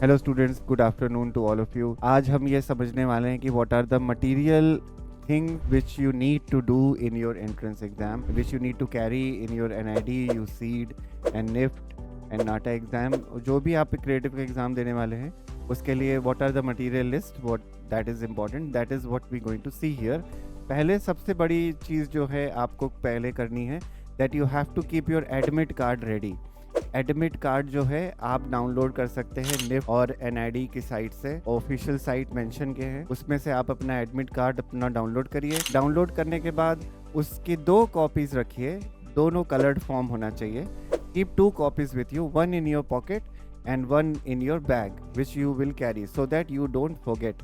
Hello students, good afternoon to all of you. आज हम ये समझने वाले हैं कि what are the material thing which you need to do in your entrance exam, which you need to carry in your NID, UCEED and NIFT and NATA exam. जो भी आप क्रिएटिव का एग्जाम देने वाले हैं उसके लिए what are the material list, what that is important, that is what we going to see here. पहले सबसे बड़ी चीज़ जो है आपको पहले करनी है that you have to keep your admit card ready. Admit card जो है आप डाउनलोड कर सकते हैं निफ्ट और एनआईडी की साइट से, ऑफिशियल साइट मेंशन के हैं, उसमें से आप अपना एडमिट कार्ड अपना डाउनलोड करिए। डाउनलोड करने के बाद उसकी 2 कॉपीज रखिए, दोनों कलर्ड फॉर्म होना चाहिए। Keep 2 copies with you, 1 in your pocket and 1 in your bag which you will carry so that you don't forget.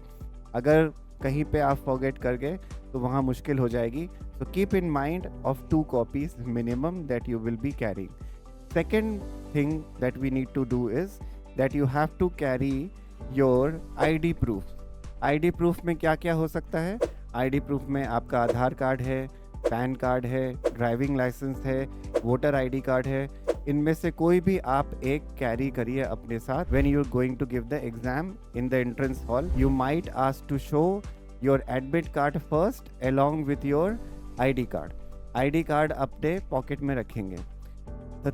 अगर कहीं पे आप फॉरगेट कर गए तो वहाँ मुश्किल हो जाएगी। So keep in mind of 2 copies minimum that you will be carrying. Second thing that we need to do is that you have to carry your ID proof. ID proof में क्या क्या हो सकता है? ID proof में आपका आधार card है, pan card है, ड्राइविंग लाइसेंस है, वोटर ID कार्ड है। इनमें से कोई भी आप एक कैरी करिए अपने साथ। When you're going to give the exam in the entrance hall, you might ask to show your admit card first along with your ID card. ID card अपने पॉकेट में रखेंगे। The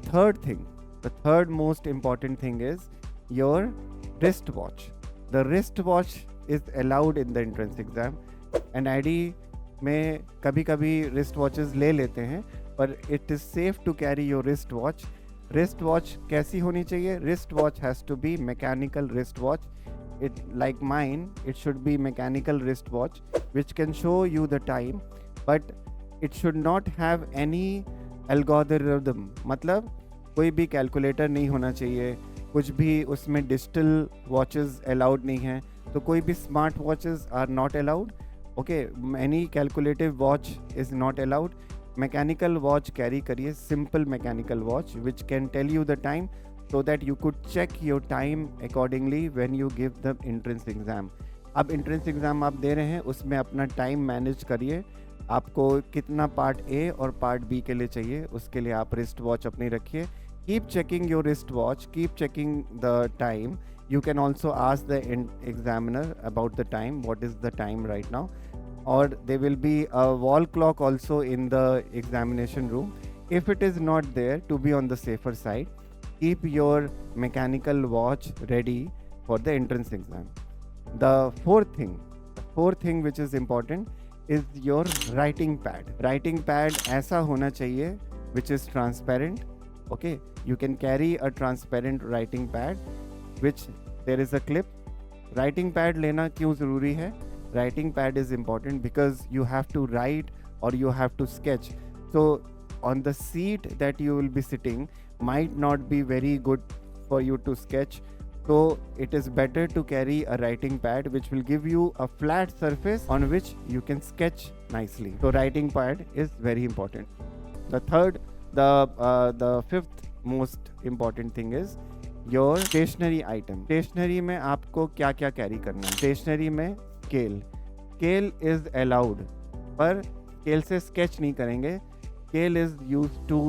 third most important thing is your wristwatch. The wristwatch is allowed in the entrance exam. NID में कभी कभी wristwatches ले लेते हैं, पर it is safe to carry your wristwatch. Wristwatch कैसी होनी चाहिए? Wristwatch has to be mechanical wristwatch. It like mine, it should be mechanical wristwatch which can show you the time, but it should not have any algorithm, मतलब कोई भी calculator नहीं होना चाहिए, कुछ भी उसमें डिजिटल वॉचेस अलाउड नहीं है, तो कोई भी smart watches are not allowed. Okay, any calculative watch is not allowed. Mechanical watch carry करिए, simple mechanical watch which can tell you the time so that you could check your time accordingly when you give the entrance exam. अब entrance exam आप दे रहे हैं, उसमें अपना time manage करिए। आपको कितना पार्ट ए और पार्ट बी के लिए चाहिए, उसके लिए आप रिस्ट वॉच अपनी रखिए। Keep checking your wrist watch, keep checking the time. You can also ask the examiner about the time, what is the time right now, और they will be a wall clock also in the examination room. If it is not there, to be on the safer side, keep your mechanical watch ready for the entrance exam. The fourth thing which is important is your writing pad. Writing pad ऐसा होना चाहिए which is transparent. Okay, you can carry a transparent writing pad which there is a clip. Writing pad लेना क्यों ज़रूरी है? Writing pad is important because you have to write or you have to sketch. So on the seat that you will be sitting might not be very good for you to sketch. So it is better to carry a writing pad which will give you a flat surface on which you can sketch nicely. So writing pad is very important. The fifth most important thing is your stationery item. Stationery में आपको क्या क्या carry करना है? Stationery में scale is allowed, पर scale से sketch नहीं करेंगे। Scale is used to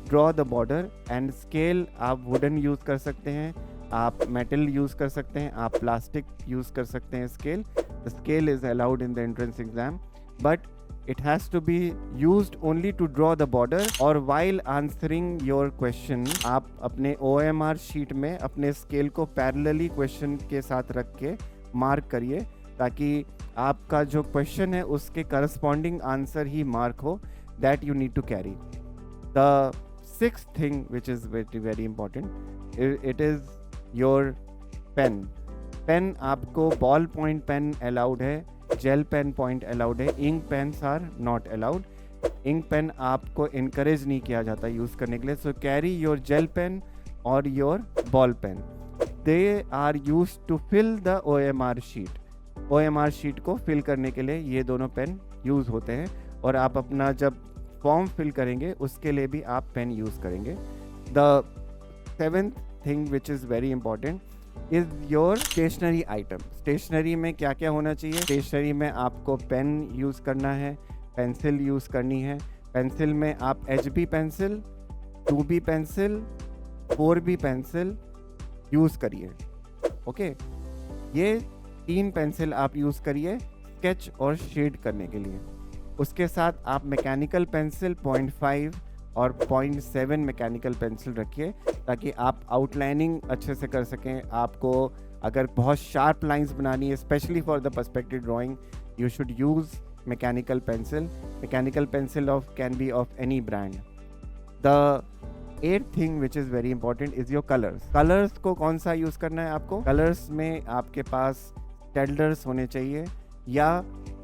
draw the border and scale आप wooden यूज़ कर सकते हैं, आप मेटल यूज़ कर सकते हैं, आप प्लास्टिक यूज़ कर सकते हैं। The scale is allowed in the entrance exam, but it has to be used only to draw the border. और वाइल आंसरिंग योर क्वेश्चन, आप अपने OMR शीट में अपने स्केल को पैरेलली क्वेश्चन के साथ रख के मार्क करिए, ताकि आपका जो क्वेश्चन है उसके करस्पॉन्डिंग आंसर ही मार्क हो। That you need to carry. The sixth thing which is very very important, it is your pen आपको बॉल पॉइंट पेन अलाउड है, जेल पेन पॉइंट अलाउड है, ink pens are not allowed. Ink pen आपको encourage नहीं किया जाता use करने के लिए। So carry your gel pen और your ball pen, they are use to fill the OMR sheet. OMR sheet को फिल करने के लिए ये दोनों पेन यूज़ होते हैं, और आप अपना जब फॉर्म फिल करेंगे उसके लिए भी आप पेन यूज़ करेंगे। The seventh thing which is very important is your stationery item. Stationery में क्या क्या होना चाहिए? स्टेशनरी में आपको पेन यूज़ करना है, पेंसिल यूज़ करनी है। पेंसिल में आप HB pencil, 2B pencil, 4B pencil use करिए। ओके। ये 3 पेंसिल आप यूज़ करिए स्केच और शेड करने के लिए। उसके साथ आप मैकेनिकल पेंसिल 0.5 और 0.7 मैकेनिकल पेंसिल रखिए, ताकि आप आउटलाइनिंग अच्छे से कर सकें। आपको अगर बहुत शार्प लाइंस बनानी है, specially for the perspective drawing, you should use mechanical pencil. Mechanical pencil can be of any brand. The 8th thing which is very important is your colours. Colours को कौन सा यूज़ करना है आपको? Colours में आपके पास स्टेडलर्स होने चाहिए या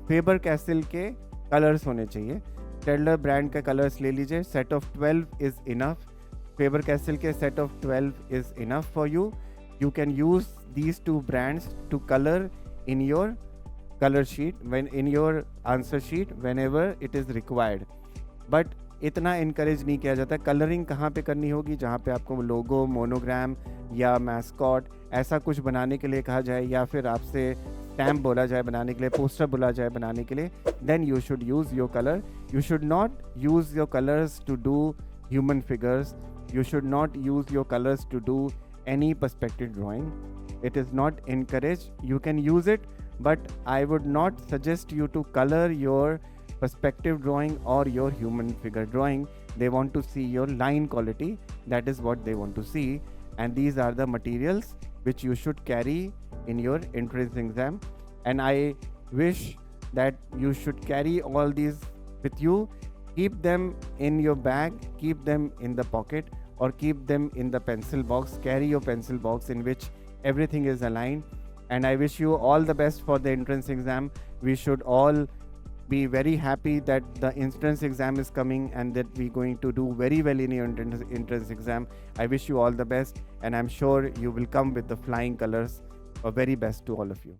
फेबर कैसल के कलर्स होने चाहिए। स्टेडलर ब्रांड के कलर्स ले लीजिए, set of 12 is enough. Faber Castell के set of 12 is enough for you. You can use these 2 brands to color in your color sheet, when in your answer sheet whenever it is required. But इतना encourage नहीं किया जाता। Colouring कहाँ पे करनी होगी? जहाँ पे आपको लोगो, मोनोग्राम या मैस्कॉट ऐसा कुछ बनाने के लिए कहा जाए, या फिर आपसे स्टैम्प बोला जाए बनाने के लिए, पोस्टर बोला जाए बनाने के लिए, then you should use your colour. You should not use your colours to do human figures. You should not use your colors to do any perspective drawing. It is not encouraged. You can use it, but I would not suggest you to color your perspective drawing or your human figure drawing. They want to see your line quality. That is what they want to see. And these are the materials which you should carry in your entrance exam. And I wish that you should carry all these with you. Keep them in your bag, keep them in the pocket, or keep them in the pencil box. Carry your pencil box in which everything is aligned. And I wish you all the best for the entrance exam. We should all be very happy that the entrance exam is coming and that we're going to do very well in your entrance exam. I wish you all the best, and I'm sure you will come with the flying colors. Very best to all of you.